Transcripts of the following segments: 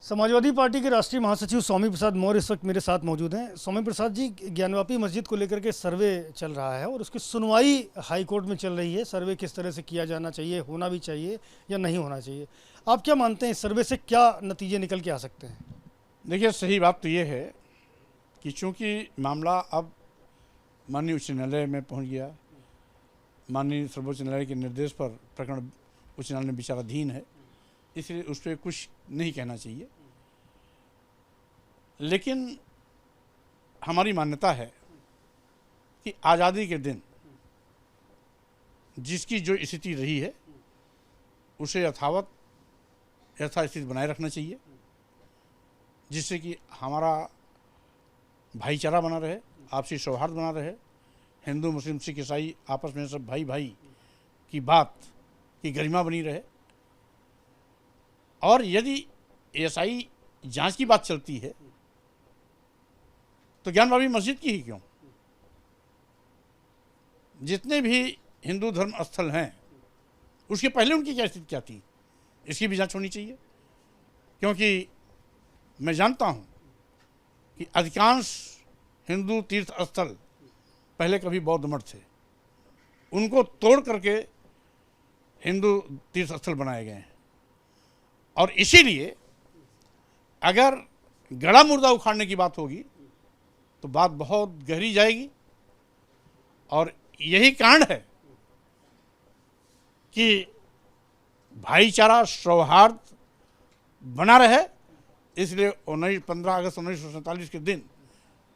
Samajwadi party के राष्ट्रीय महासचिव स्वामी प्रसाद मौर्य इस वक्त मेरे साथ मौजूद हैं। स्वामी प्रसाद जी, ज्ञानवापी मस्जिद को लेकर के सर्वे चल रहा है और उसकी सुनवाई हाई कोर्ट में चल रही है। सर्वे किस तरह से किया जाना चाहिए, होना भी चाहिए या नहीं होना चाहिए, आप क्या मानते हैं? इस सर्वे से क्या नतीजे निकल के आ सकते हैं? देखिए, सही बात तो ये है कि चूँकि मामला अब माननीय उच्च न्यायालय में पहुँच गया, माननीय सर्वोच्च न्यायालय के निर्देश पर प्रकरण उच्च न्यायालय में विचाराधीन है, इसलिए उस पर कुछ नहीं कहना चाहिए। लेकिन हमारी मान्यता है कि आज़ादी के दिन जिसकी जो स्थिति रही है उसे यथास्थिति बनाए रखना चाहिए, जिससे कि हमारा भाईचारा बना रहे, आपसी सौहार्द बना रहे, हिंदू मुस्लिम सिख ईसाई आपस में सब भाई भाई की बात की गरिमा बनी रहे। और यदि एएसआई जांच की बात चलती है तो ज्ञानवापी मस्जिद की ही क्यों, जितने भी हिंदू धर्म स्थल हैं उसके पहले उनकी क्या स्थिति क्या थी, इसकी भी जांच होनी चाहिए। क्योंकि मैं जानता हूं कि अधिकांश हिंदू तीर्थ स्थल पहले कभी बौद्ध मठ थे, उनको तोड़ करके हिंदू तीर्थ स्थल बनाए गए हैं। और इसीलिए अगर गड़ा मुर्दा उखाड़ने की बात होगी तो बात बहुत गहरी जाएगी। और यही कारण है कि भाईचारा सौहार्द बना रहे, इसलिए 15 अगस्त 1947 के दिन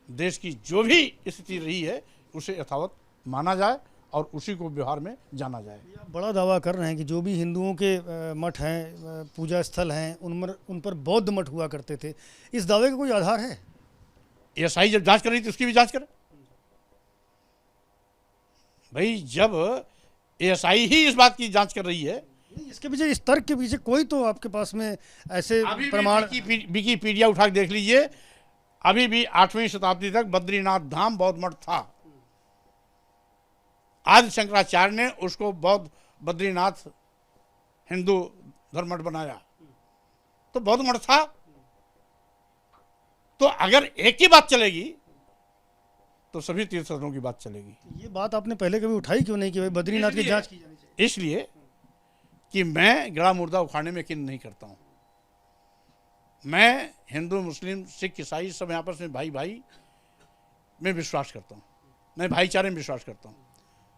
देश की जो भी स्थिति रही है उसे यथावत माना जाए और उसी को व्यवहार में जाना जाए। आप बड़ा दावा कर रहे हैं कि जो भी हिंदुओं के मठ हैं, पूजा स्थल हैं, उन पर बौद्ध मठ हुआ करते थे। इस दावे का कोई आधार है? एएसआई जब जांच कर रही थी उसकी भी जांच करे भाई। जब एएसआई ही इस बात की जांच कर रही है, इसके पीछे, इस तर्क के पीछे कोई तो आपके पास में ऐसे प्रमाण? विकिपीडिया उठा के देख लीजिए, अभी भी 8वीं शताब्दी तक बद्रीनाथ धाम बौद्ध मठ था। आदि शंकराचार्य ने उसको बौद्ध बद्रीनाथ हिंदू धर्म मठ बनाया, तो बौद्ध मठ था। तो अगर एक की बात चलेगी तो सभी तीर्थ स्थलों की बात चलेगी। ये बात आपने पहले कभी उठाई क्यों नहीं कि भाई बद्रीनाथ की जांच की जानी चाहिए? इसलिए कि मैं गड़ा मुर्दा उखाड़ने में यकीन नहीं करता हूं। मैं हिंदू मुस्लिम सिख ईसाई सब आपस में भाई भाई में विश्वास करता हूं, मैं भाईचारे में विश्वास करता हूं,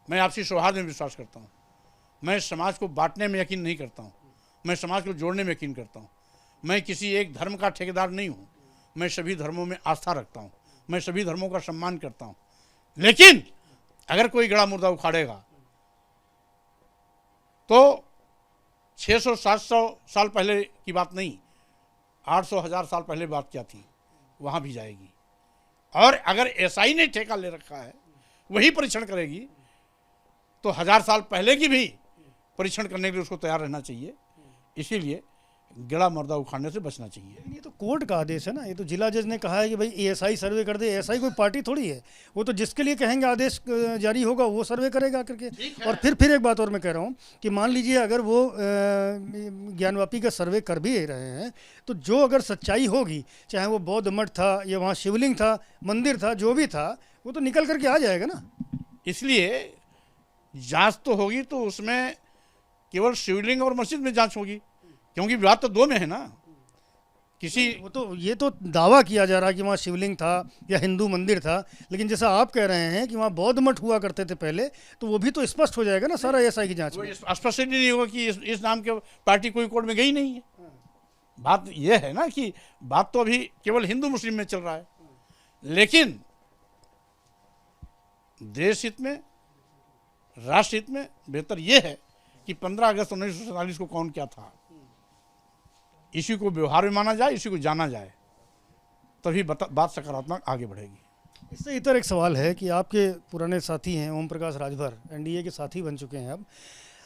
मैं आपसी सौहार्द में विश्वास करता हूं, मैं समाज को बांटने में यकीन नहीं करता हूं, मैं समाज को जोड़ने में यकीन करता हूं। मैं किसी एक धर्म का ठेकेदार नहीं हूं, मैं सभी धर्मों में आस्था रखता हूं, मैं सभी धर्मों का सम्मान करता हूं। लेकिन अगर कोई गड़ा मुर्दा उखाड़ेगा तो 600-700 साल पहले की बात नहीं, 800-1000 साल पहले बात क्या थी वहां भी जाएगी। और अगर एएसआई ने ठेका ले रखा है, वही परीक्षण करेगी, तो 1000 साल पहले की भी परीक्षण करने के लिए उसको तैयार रहना चाहिए। इसीलिए गड़ा मुर्दा उखाड़ने से बचना चाहिए। ये तो कोर्ट का आदेश है ना, ये तो जिला जज ने कहा है कि भाई एएसआई सर्वे कर दे। एएसआई कोई पार्टी थोड़ी है, वो तो जिसके लिए कहेंगे आदेश जारी होगा वो सर्वे करेगा करके। और फिर एक बात और मैं कह रहा हूँ कि मान लीजिए अगर वो ज्ञानवापी का सर्वे कर भी रहे हैं तो जो अगर सच्चाई होगी, चाहे वो बौद्ध मठ था या वहाँ शिवलिंग था, मंदिर था, जो भी था, वो तो निकल करके आ जाएगा ना। इसलिए जांच तो होगी तो उसमें केवल शिवलिंग और मस्जिद में जांच होगी, क्योंकि विवाद तो दो में है ना। वो तो ये तो दावा किया जा रहा है कि वहाँ शिवलिंग था या हिंदू मंदिर था, लेकिन जैसा आप कह रहे हैं कि वहाँ बौद्ध मठ हुआ करते थे पहले, तो वो भी तो स्पष्ट हो जाएगा ना सारा एएसआई की जांच में। स्पष्ट नहीं होगा कि इस नाम के पार्टी कोई कोर्ट में गई नहीं है। बात यह है ना कि बात तो अभी केवल हिंदू मुस्लिम में चल रहा है, लेकिन देश हित में, राष्ट्र हित में बेहतर यह है कि 15 अगस्त 1947 को कौन क्या था, इसी को व्यवहार में माना जाए, इसी को जाना जाए, तभी बात सकारात्मक आगे बढ़ेगी। इससे इतर एक सवाल है कि आपके पुराने साथी हैं ओम प्रकाश राजभर, एनडीए के साथी बन चुके हैं अब।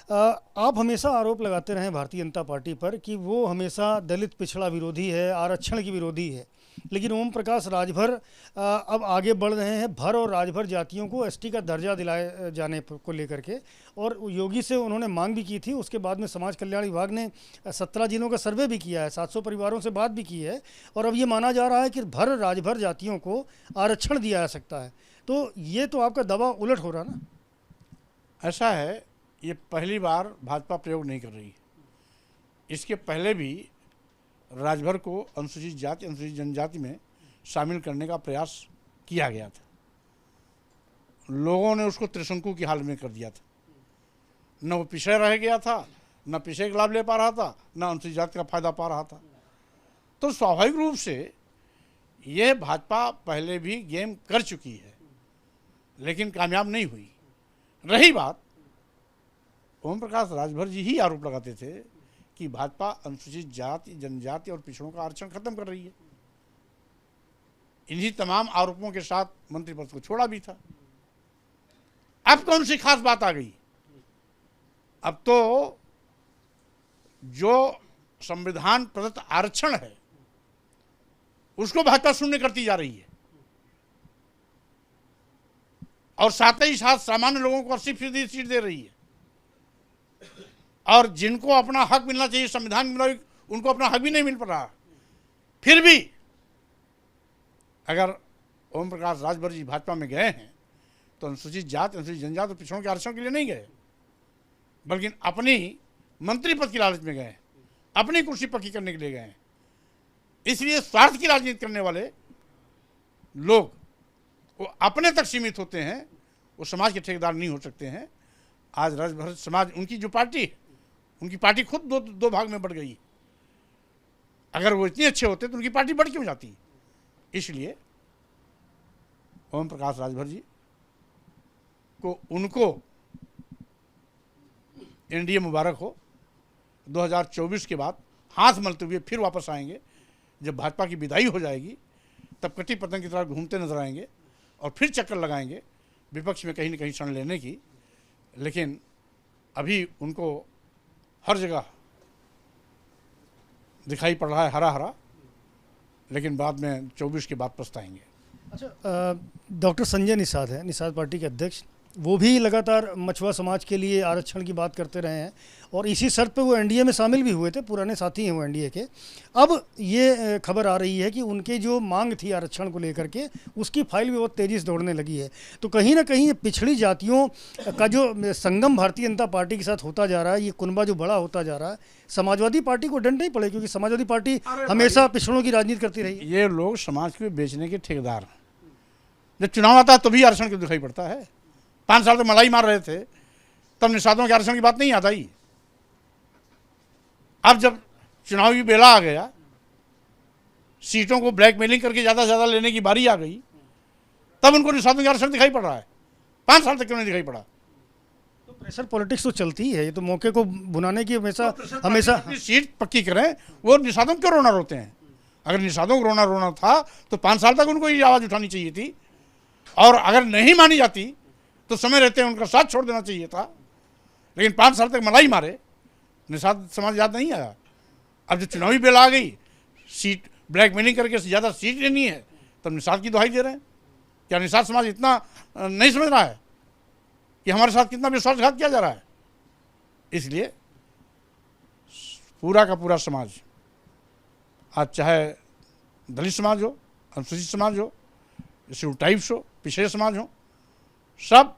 आप हमेशा आरोप लगाते रहे भारतीय जनता पार्टी पर कि वो हमेशा दलित पिछड़ा विरोधी है, आरक्षण की विरोधी है, लेकिन ओम प्रकाश राजभर अब आगे बढ़ रहे हैं भर और राजभर जातियों को एसटी का दर्जा दिलाए जाने को लेकर के, और योगी से उन्होंने मांग भी की थी। उसके बाद में समाज कल्याण विभाग ने 17 जिलों का सर्वे भी किया है, 700 परिवारों से बात भी की है, और अब ये माना जा रहा है कि भर राजभर जातियों को आरक्षण दिया जा सकता है। तो ये तो आपका दावा उलट हो रहा ना। ऐसा है, ये पहली बार भाजपा प्रयोग नहीं कर रही है। इसके पहले भी राजभर को अनुसूचित जाति अनुसूचित जनजाति में शामिल करने का प्रयास किया गया था। लोगों ने उसको त्रिशंकु की हाल में कर दिया था। न वो पीछे रह गया था, न पीछे का लाभ ले पा रहा था, न अनुसूचित जाति का फायदा पा रहा था। तो स्वाभाविक रूप से ये भाजपा पहले भी गेम कर चुकी है, लेकिन कामयाब नहीं हुई। रही बात, ओम प्रकाश राजभर जी ही आरोप लगाते थे कि भाजपा अनुसूचित जाति जनजाति और पिछड़ों का आरक्षण खत्म कर रही है। इन्हीं तमाम आरोपों के साथ मंत्री पद को छोड़ा भी था। अब कौन सी खास बात आ गई? अब तो जो संविधान प्रदत्त आरक्षण है उसको भाजपा शून्य करती जा रही है, और साथ ही साथ सामान्य लोगों को 80% सीट दे रही है। और जिनको अपना हक मिलना चाहिए संविधान के मुताबिक, उनको अपना हक भी नहीं मिल पा रहा। फिर भी अगर ओम प्रकाश राजभर जी भाजपा में गए हैं तो अनुसूचित जाति अनुसूचित जनजाति और पिछड़ों के आरक्षण के लिए नहीं गए, बल्कि अपनी मंत्री पद की लालच में गए, अपनी कुर्सी पक्की करने के लिए गए। इसलिए स्वार्थ की राजनीति करने वाले लोग वो अपने तक सीमित होते हैं, वो समाज के ठेकेदार नहीं हो सकते हैं। आज राजभर समाज, उनकी जो पार्टी है, उनकी पार्टी खुद दो भाग में बढ़ गई। अगर वो इतने अच्छे होते तो उनकी पार्टी बढ़ क्यों जाती? इसलिए ओम प्रकाश राजभर जी को, उनको एनडीए मुबारक हो। 2024 के बाद हाथ मलते हुए फिर वापस आएंगे। जब भाजपा की विदाई हो जाएगी तब कटी पतंग की तरह घूमते नजर आएंगे और फिर चक्कर लगाएंगे विपक्ष में कहीं न कहीं क्षण लेने की। लेकिन अभी उनको हर जगह दिखाई पड़ रहा है हरा हरा, लेकिन बाद में 24 के बाद पछताएंगे। अच्छा, डॉक्टर संजय निषाद है, निषाद पार्टी के अध्यक्ष, वो भी लगातार मछुआ समाज के लिए आरक्षण की बात करते रहे हैं, और इसी शर्त पे वो एनडीए में शामिल भी हुए थे, पुराने साथी हैं वो एनडीए के। अब ये खबर आ रही है कि उनके जो मांग थी आरक्षण को लेकर के, उसकी फाइल भी बहुत तेज़ी से दौड़ने लगी है। तो कहीं ना कहीं ये पिछड़ी जातियों का जो संगम भारतीय जनता पार्टी के साथ होता जा रहा है, ये कुनबा जो बड़ा होता जा रहा है, समाजवादी पार्टी को डंड नहीं पड़े, क्योंकि समाजवादी पार्टी हमेशा पिछड़ों की राजनीति करती रही। ये लोग समाज को बेचने के ठेकेदार हैं। जब चुनाव आता है तभी आरक्षण क्यों दिखाई पड़ता है? 5 साल तक मलाई मार रहे थे, तब निषादों के आरक्षण की बात नहीं आता ही। अब जब चुनावी बेला आ गया, सीटों को ब्लैकमेलिंग करके ज़्यादा से ज़्यादा लेने की बारी आ गई, तब उनको निषादों के आरक्षण दिखाई पड़ रहा है। 5 साल तक क्यों नहीं दिखाई पड़ा? तो प्रेशर पॉलिटिक्स तो चलती ही है, ये तो मौके को बुनाने की हमेशा सीट पक्की करें। वो निषादों क्यों रोना रोते हैं? अगर निषादों को रोना था तो 5 साल तक उनको ये आवाज़ उठानी चाहिए थी, और अगर नहीं मानी जाती तो समय रहते उनका साथ छोड़ देना चाहिए था। लेकिन 5 साल तक मलाई मारे, निषाद समाज याद नहीं आया। अब जब चुनावी बेल आ गई, सीट ब्लैकमेलिंग करके ज़्यादा सीट लेनी है, तब निषाद की दुहाई दे रहे हैं। क्या निषाद समाज इतना नहीं समझ रहा है कि हमारे साथ कितना विश्वासघात किया जा रहा है? इसलिए पूरा का पूरा समाज, आज चाहे दलित समाज हो, अनुसूचित समाज हो, शेड्यूल ट्राइब्स हो, पिछड़े समाज हो, सब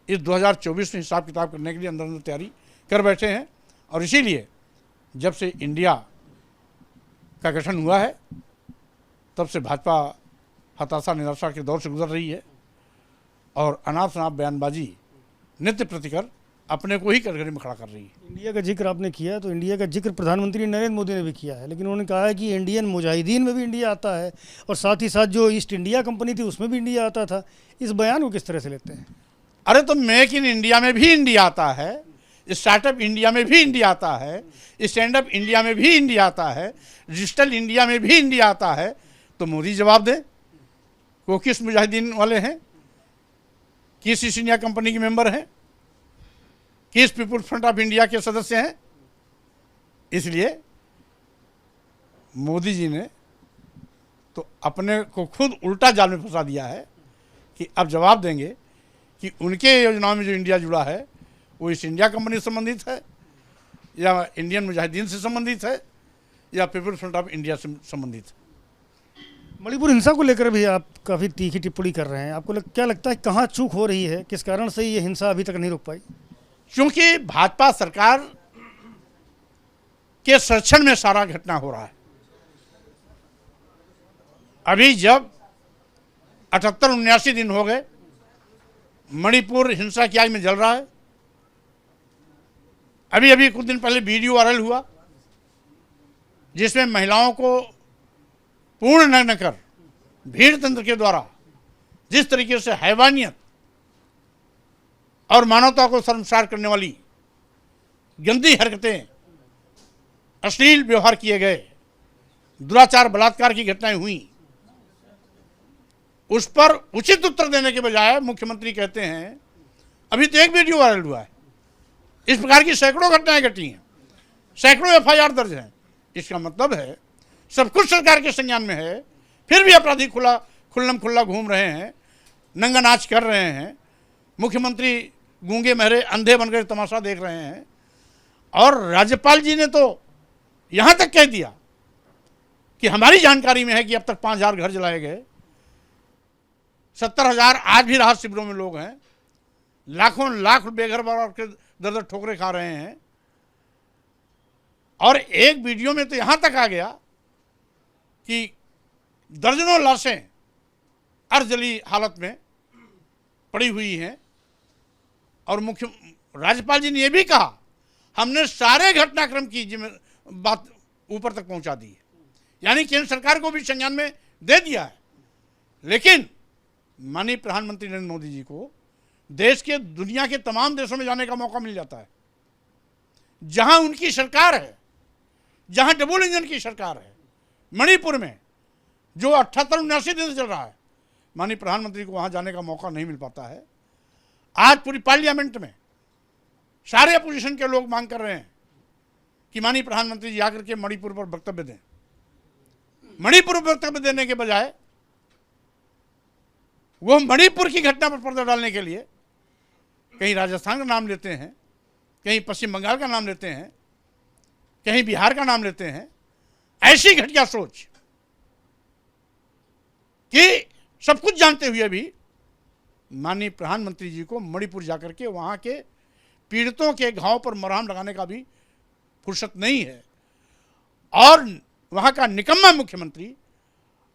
इस 2024 में हिसाब किताब करने के लिए अंदर अंदर तैयारी कर बैठे हैं। और इसीलिए जब से इंडिया का गठन हुआ है तब से भाजपा हताशा निराशा के दौर से गुजर रही है, और अनाप शनाप बयानबाजी नित्य प्रतिकर अपने को ही कटघरे में खड़ा कर रही है। इंडिया का जिक्र आपने किया, तो इंडिया का जिक्र प्रधानमंत्री नरेंद्र मोदी ने भी किया है, लेकिन उन्होंने कहा है कि इंडियन मुजाहिदीन में भी इंडिया आता है, और साथ ही साथ जो ईस्ट इंडिया कंपनी थी उसमें भी इंडिया आता था। इस बयान को किस तरह से लेते हैं? अरे तो मेक इन इंडिया में भी इंडिया आता है, स्टार्टअप इंडिया में भी इंडिया आता है, स्टैंड अप इंडिया में भी इंडिया आता है, डिजिटल इंडिया में भी इंडिया आता है। तो मोदी जवाब दें, वो किस मुजाहिदीन वाले हैं, किस ईस्ट इंडिया कंपनी के मेंबर हैं? कि इस पीपुल्स फ्रंट ऑफ इंडिया के सदस्य हैं। इसलिए मोदी जी ने तो अपने को खुद उल्टा जाल में फंसा दिया है कि अब जवाब देंगे कि उनके योजनाओं में जो इंडिया जुड़ा है वो ईस्ट इंडिया कंपनी से संबंधित है, या इंडियन मुजाहिदीन से संबंधित है, या पीपुल्स फ्रंट ऑफ इंडिया से संबंधित है। मणिपुर हिंसा को लेकर भी आप काफ़ी तीखी टिप्पणी कर रहे हैं। आपको क्या लगता है कहाँ चूक हो रही है, किस कारण से ये हिंसा अभी तक नहीं रुक पाई? क्योंकि भाजपा सरकार के संरक्षण में सारा घटना हो रहा है। अभी जब 78-79 दिन हो गए, मणिपुर हिंसा की आग में जल रहा है। अभी अभी कुछ दिन पहले वीडियो वायरल हुआ जिसमें महिलाओं को पूर्ण नग्न कर भीड़ तंत्र के द्वारा जिस तरीके से हैवानियत और मानवता को शर्मसार करने वाली गंदी हरकतें, अश्लील व्यवहार किए गए, दुराचार बलात्कार की घटनाएं हुई, उस पर उचित उत्तर देने के बजाय मुख्यमंत्री कहते हैं, अभी तो एक वीडियो वायरल हुआ है, इस प्रकार की सैकड़ों घटनाएं घटी हैं, सैकड़ों एफआईआर दर्ज हैं। इसका मतलब है सब कुछ सरकार के संज्ञान में है, फिर भी अपराधी खुल्लम खुल्ला घूम रहे हैं, नंगा नाच कर रहे हैं, मुख्यमंत्री गूंगे महरे अंधे बनकर तमाशा देख रहे हैं। और राज्यपाल जी ने तो यहाँ तक कह दिया कि हमारी जानकारी में है कि अब तक 5000 घर जलाए गए, 70,000 आज भी राहत शिविरों में लोग हैं, लाखों लाख बेघर बार के दर ठोकरे खा रहे हैं। और एक वीडियो में तो यहाँ तक आ गया कि दर्जनों लाशें अर्धजली हालत में पड़ी हुई हैं। और राज्यपाल जी ने यह भी कहा, हमने सारे घटनाक्रम की बात ऊपर तक पहुंचा दी है, यानी केंद्र सरकार को भी संज्ञान में दे दिया है। लेकिन माननीय प्रधानमंत्री नरेंद्र मोदी जी को देश के दुनिया के तमाम देशों में जाने का मौका मिल जाता है, जहां उनकी सरकार है, जहां डबल इंजन की सरकार है। मणिपुर में जो 78-79 दिन से चल रहा है, माननीय प्रधानमंत्री को वहां जाने का मौका नहीं मिल पाता है। आज पूरी पार्लियामेंट में सारे अपोजिशन के लोग मांग कर रहे हैं कि माननीय प्रधानमंत्री जी आकर के मणिपुर पर वक्तव्य दें। मणिपुर पर वक्तव्य देने के बजाय वो मणिपुर की घटना पर पर्दा डालने के लिए कहीं राजस्थान का नाम लेते हैं, कहीं पश्चिम बंगाल का नाम लेते हैं, कहीं बिहार का नाम लेते हैं। ऐसी घटिया सोच कि सब कुछ जानते हुए भी माननीय प्रधानमंत्री जी को मणिपुर जाकर के वहां के पीड़ितों के घाव पर मरहम लगाने का भी फुर्सत नहीं है। और वहां का निकम्मा मुख्यमंत्री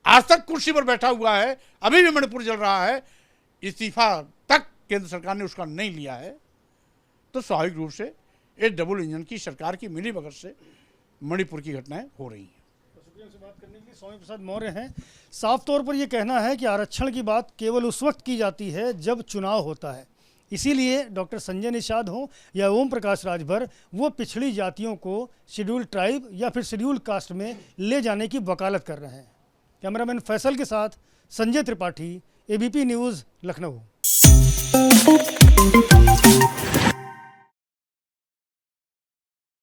आज तक कुर्सी पर बैठा हुआ है, अभी भी मणिपुर जल रहा है, इस्तीफा तक केंद्र सरकार ने उसका नहीं लिया है। तो स्वाभाविक रूप से ये डबल इंजन की सरकार की मिलीभगत से मणिपुर की घटनाएं हो रही हैं। शुक्रिया से बात करने के लिए स्वामी प्रसाद मौर्य हैं। साफ तौर पर यह कहना है कि आरक्षण की बात केवल उस वक्त की जाती है जब चुनाव होता है। इसीलिए डॉक्टर संजय निषाद हों या ओम प्रकाश राजभर, वो पिछड़ी जातियों को शेड्यूल ट्राइब या फिर शेड्यूल कास्ट में ले जाने की वकालत कर रहे हैं। कैमरामैन फैसल के साथ संजय त्रिपाठी, एबीपी न्यूज़, लखनऊ।